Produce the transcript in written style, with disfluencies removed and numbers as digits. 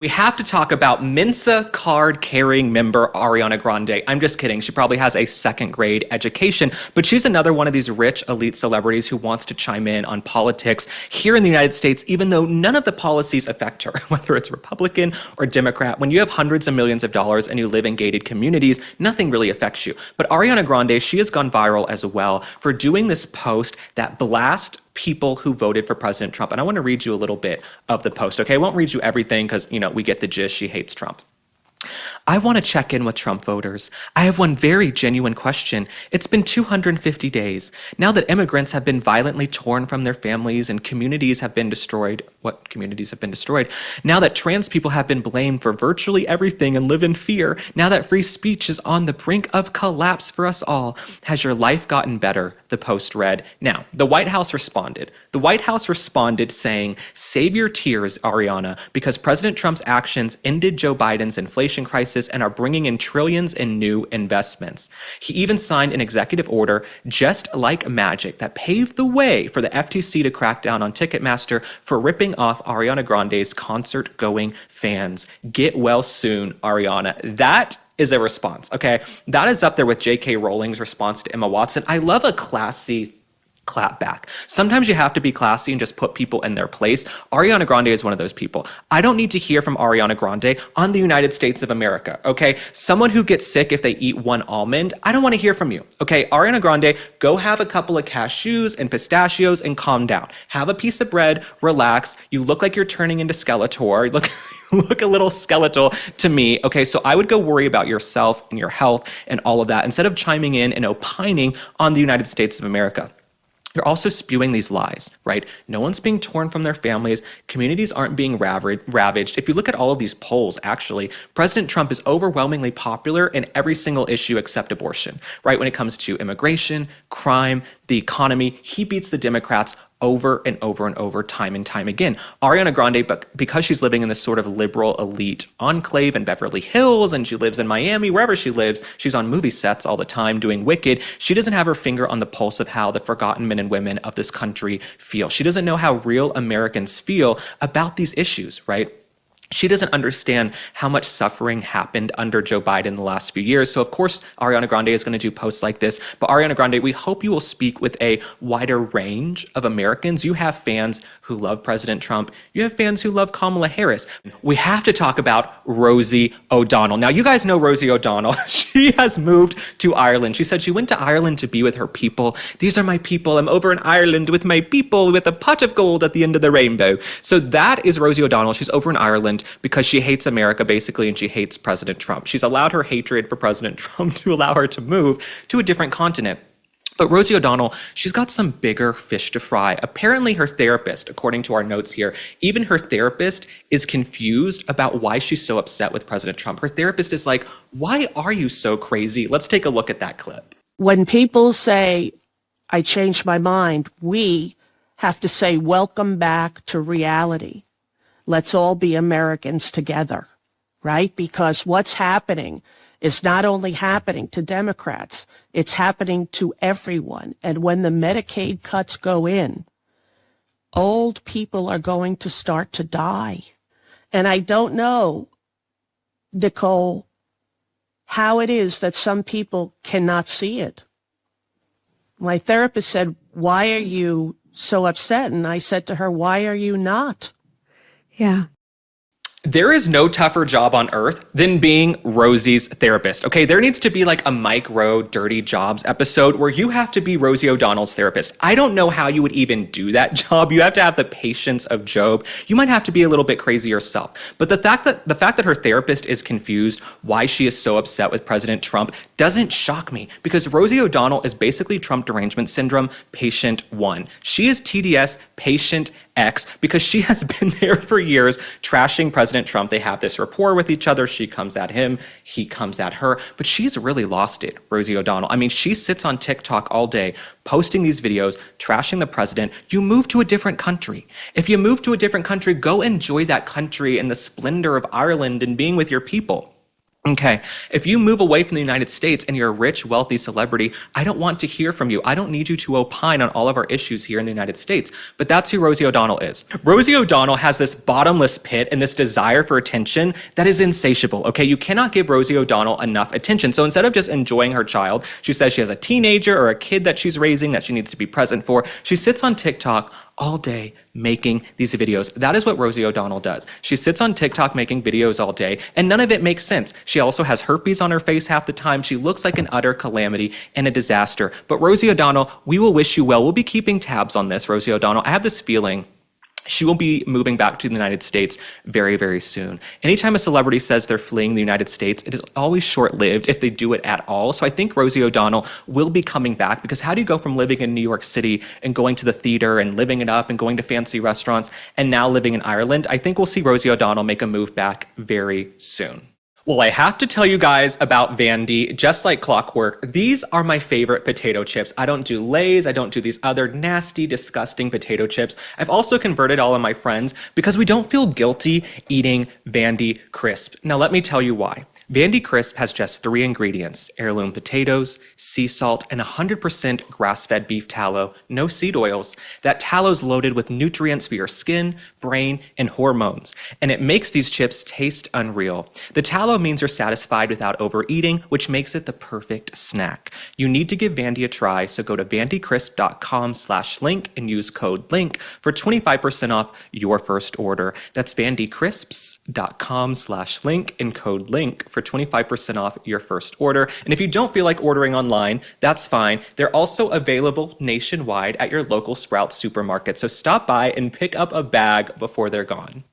We have to talk about Mensa card-carrying member Ariana Grande. I'm just kidding. She probably has a second-grade education, but she's another one of these rich elite celebrities who wants to chime in on politics here in the United States, even though none of the policies affect her, whether it's Republican or Democrat. When you have hundreds of millions of dollars and you live in gated communities, nothing really affects you. But Ariana Grande, she has gone viral as well for doing this post that blasts people who voted for President Trump. And I want to read you a little bit of the post, okay? I won't read you everything because, we get the gist. She hates Trump. I want to check in with Trump voters. I have one very genuine question. It's been 250 days. Now that immigrants have been violently torn from their families and communities have been destroyed. What communities have been destroyed? Now that trans people have been blamed for virtually everything and live in fear. Now that free speech is on the brink of collapse for us all. Has your life gotten better? The post read. Now, the White House responded. The White House responded saying, save your tears, Ariana, because President Trump's actions ended Joe Biden's inflation crisis and are bringing in trillions in new investments. He even signed an executive order, just like magic, that paved the way for the FTC to crack down on Ticketmaster for ripping off Ariana Grande's concert-going fans. Get well soon, Ariana. That is a response, okay? That is up there with J.K. Rowling's response to Emma Watson. I love a classy clap back. Sometimes you have to be classy and just put people in their place. Ariana Grande is one of those people. I don't need to hear from Ariana Grande on the United States of America, okay? Someone who gets sick if they eat one almond, I don't want to hear from you, okay? Ariana Grande, go have a couple of cashews and pistachios and calm down. Have a piece of bread, relax. You look like you're turning into Skeletor. You look a little skeletal to me, okay? So I would go worry about yourself and your health and all of that instead of chiming in and opining on the United States of America. You're also spewing these lies, right? No one's being torn from their families. Communities aren't being ravaged. If you look at all of these polls, actually, President Trump is overwhelmingly popular in every single issue except abortion, right? When it comes to immigration, crime, the economy, he beats the Democrats over and over and over, time and time again. Ariana Grande, but because she's living in this sort of liberal elite enclave in Beverly Hills and she lives in Miami, wherever she lives, she's on movie sets all the time doing Wicked. She doesn't have her finger on the pulse of how the forgotten men and women of this country feel. She doesn't know how real Americans feel about these issues, right? She doesn't understand how much suffering happened under Joe Biden the last few years. So of course, Ariana Grande is going to do posts like this. But Ariana Grande, we hope you will speak with a wider range of Americans. You have fans who love President Trump. You have fans who love Kamala Harris. We have to talk about Rosie O'Donnell. Now, you guys know Rosie O'Donnell. She has moved to Ireland. She said she went to Ireland to be with her people. These are my people. I'm over in Ireland with my people with a pot of gold at the end of the rainbow. So that is Rosie O'Donnell. She's over in Ireland because she hates America, basically, and she hates President Trump. She's allowed her hatred for President Trump to allow her to move to a different continent. But Rosie O'Donnell, she's got some bigger fish to fry. Apparently her therapist, according to our notes here, even her therapist is confused about why she's so upset with President Trump. Her therapist is like, why are you so crazy? Let's take a look at that clip. When people say, I changed my mind, we have to say, welcome back to reality. Let's all be Americans together, right? Because what's happening is not only happening to Democrats, it's happening to everyone. And when the Medicaid cuts go in, old people are going to start to die. And I don't know, Nicole, how it is that some people cannot see it. My therapist said, why are you so upset? And I said to her, why are you not? Yeah. There is no tougher job on earth than being Rosie's therapist. Okay, there needs to be like a Mike Rowe Dirty Jobs episode where you have to be Rosie O'Donnell's therapist. I don't know how you would even do that job. You have to have the patience of Job. You might have to be a little bit crazy yourself. But the fact that her therapist is confused why she is so upset with President Trump doesn't shock me, because Rosie O'Donnell is basically Trump derangement syndrome patient 1. She is TDS patient X because she has been there for years trashing President Trump. They have this rapport with each other. She comes at him, he comes at her, but she's really lost it, Rosie O'Donnell. I mean, she sits on TikTok all day posting these videos, trashing the president. You move to a different country. If you move to a different country, go enjoy that country and the splendor of Ireland and being with your people. Okay, if you move away from the United States and you're a rich, wealthy celebrity, I don't want to hear from you. I don't need you to opine on all of our issues here in the United States. But that's who Rosie O'Donnell is. Rosie O'Donnell has this bottomless pit and this desire for attention that is insatiable, okay? You cannot give Rosie O'Donnell enough attention. So instead of just enjoying her child, she says she has a teenager or a kid that she's raising that she needs to be present for. She sits on TikTok all day making these videos. That is what Rosie O'Donnell does. She sits on TikTok making videos all day, and none of it makes sense. She also has herpes on her face half the time. She looks like an utter calamity and a disaster. But Rosie O'Donnell, we will wish you well. We'll be keeping tabs on this, Rosie O'Donnell. I have this feeling she will be moving back to the United States very, very soon. Anytime a celebrity says they're fleeing the United States, it is always short-lived if they do it at all. So I think Rosie O'Donnell will be coming back, because how do you go from living in New York City and going to the theater and living it up and going to fancy restaurants and now living in Ireland? I think we'll see Rosie O'Donnell make a move back very soon. Well, I have to tell you guys about Vandy. Just like clockwork, these are my favorite potato chips. I don't do Lay's, I don't do these other nasty, disgusting potato chips. I've also converted all of my friends because we don't feel guilty eating Vandy Crisp. Now, let me tell you why. Vandy Crisp has just 3 ingredients: heirloom potatoes, sea salt, and 100% grass-fed beef tallow, no seed oils. That tallow's loaded with nutrients for your skin, brain, and hormones, and it makes these chips taste unreal. The tallow means you're satisfied without overeating, which makes it the perfect snack. You need to give Vandy a try, so go to vandycrisp.com/link and use code LINK for 25% off your first order. That's vandycrisps.com/link and code LINK for 25% off your first order. And if you don't feel like ordering online, that's fine. They're also available nationwide at your local Sprouts supermarket. So stop by and pick up a bag before they're gone.